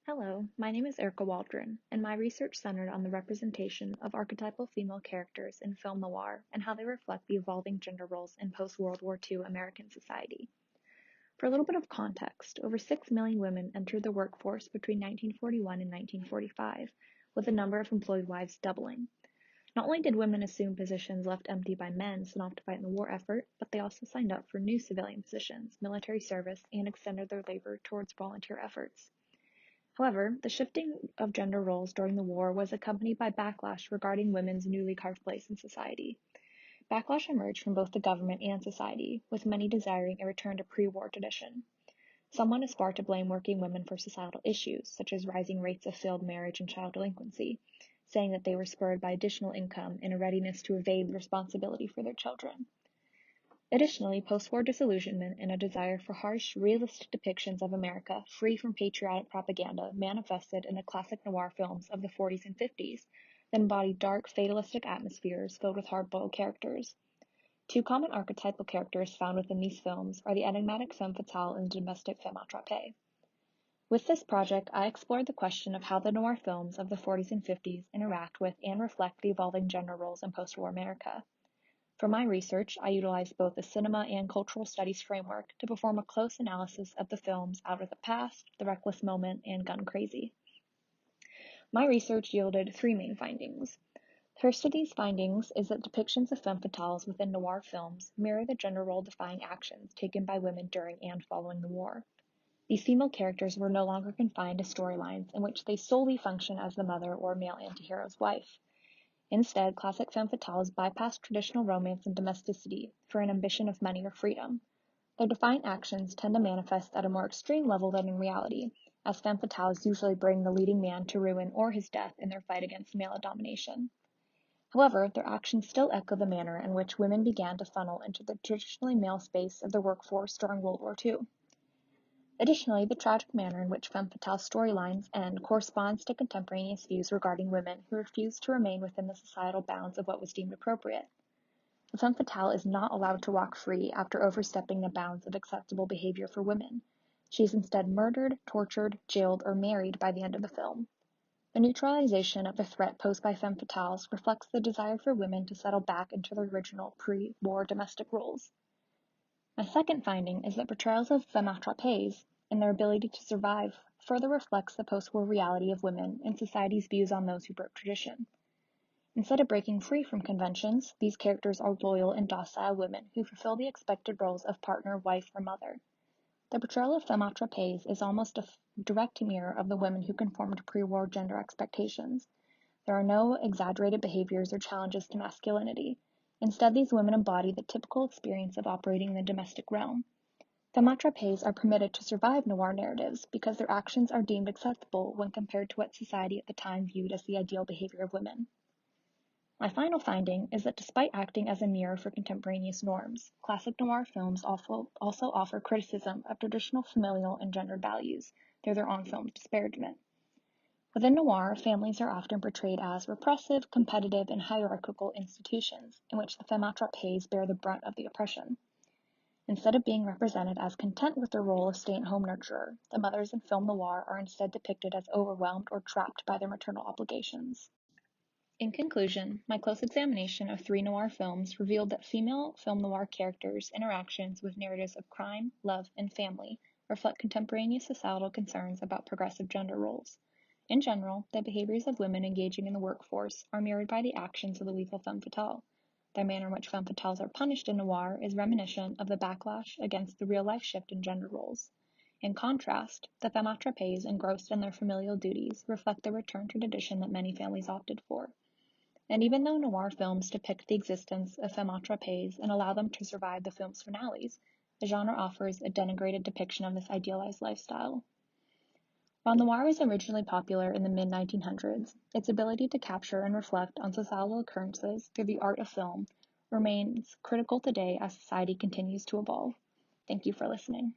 Hello, my name is Erica Waldron, and my research centered on the representation of archetypal female characters in film noir and how they reflect the evolving gender roles in post-World War II American society. For a little bit of context, over 6 million women entered the workforce between 1941 and 1945, with the number of employed wives doubling. Not only did women assume positions left empty by men sent off to fight in the war effort, but they also signed up for new civilian positions, military service, and extended their labor towards volunteer efforts. However, the shifting of gender roles during the war was accompanied by backlash regarding women's newly carved place in society. Backlash emerged from both the government and society, with many desiring a return to pre-war tradition. Some went as far to blame working women for societal issues, such as rising rates of failed marriage and child delinquency, saying that they were spurred by additional income and a readiness to evade responsibility for their children. Additionally, post-war disillusionment and a desire for harsh, realistic depictions of America free from patriotic propaganda manifested in the classic noir films of the 40s and 50s that embodied dark, fatalistic atmospheres filled with hard-boiled characters. Two common archetypal characters found within these films are the enigmatic femme fatale and domestic femme attrapée. With this project, I explored the question of how the noir films of the 40s and 50s interact with and reflect the evolving gender roles in post-war America. For my research, I utilized both a cinema and cultural studies framework to perform a close analysis of the films Out of the Past, The Reckless Moment, and Gun Crazy. My research yielded 3 main findings. First of these findings is that depictions of femme fatales within noir films mirror the gender role-defying actions taken by women during and following the war. These female characters were no longer confined to storylines in which they solely function as the mother or male antihero's wife. Instead, classic femme fatales bypass traditional romance and domesticity for an ambition of money or freedom. Their defiant actions tend to manifest at a more extreme level than in reality, as femme fatales usually bring the leading man to ruin or his death in their fight against male domination. However, their actions still echo the manner in which women began to funnel into the traditionally male space of the workforce during World War II. Additionally, the tragic manner in which femme fatale storylines end corresponds to contemporaneous views regarding women who refuse to remain within the societal bounds of what was deemed appropriate. The femme fatale is not allowed to walk free after overstepping the bounds of acceptable behavior for women. She is instead murdered, tortured, jailed, or married by the end of the film. The neutralization of the threat posed by femme fatales reflects the desire for women to settle back into their original pre-war domestic roles. My second finding is that portrayals of femme attrapeés and their ability to survive further reflects the post-war reality of women and society's views on those who broke tradition. Instead of breaking free from conventions, these characters are loyal and docile women who fulfill the expected roles of partner, wife, or mother. The portrayal of femme attrapeés is almost a direct mirror of the women who conform to pre-war gender expectations. There are no exaggerated behaviors or challenges to masculinity. Instead, these women embody the typical experience of operating in the domestic realm. Femme attrapeés are permitted to survive noir narratives because their actions are deemed acceptable when compared to what society at the time viewed as the ideal behavior of women. My final finding is that despite acting as a mirror for contemporaneous norms, classic noir films also offer criticism of traditional familial and gendered values through their on-film disparagement. Within noir, families are often portrayed as repressive, competitive, and hierarchical institutions in which the femme attrapeés bear the brunt of the oppression. Instead of being represented as content with their role of stay-at-home nurturer, the mothers in film noir are instead depicted as overwhelmed or trapped by their maternal obligations. In conclusion, my close examination of 3 noir films revealed that female film noir characters' interactions with narratives of crime, love, and family reflect contemporaneous societal concerns about progressive gender roles. In general, the behaviors of women engaging in the workforce are mirrored by the actions of the lethal femme fatale. The manner in which femme fatales are punished in noir is reminiscent of the backlash against the real-life shift in gender roles. In contrast, the femme attrapees engrossed in their familial duties reflect the return to tradition that many families opted for. And even though noir films depict the existence of femme attrapees and allow them to survive the film's finales, the genre offers a denigrated depiction of this idealized lifestyle. While noir was originally popular in the mid-1900s, its ability to capture and reflect on societal occurrences through the art of film remains critical today as society continues to evolve. Thank you for listening.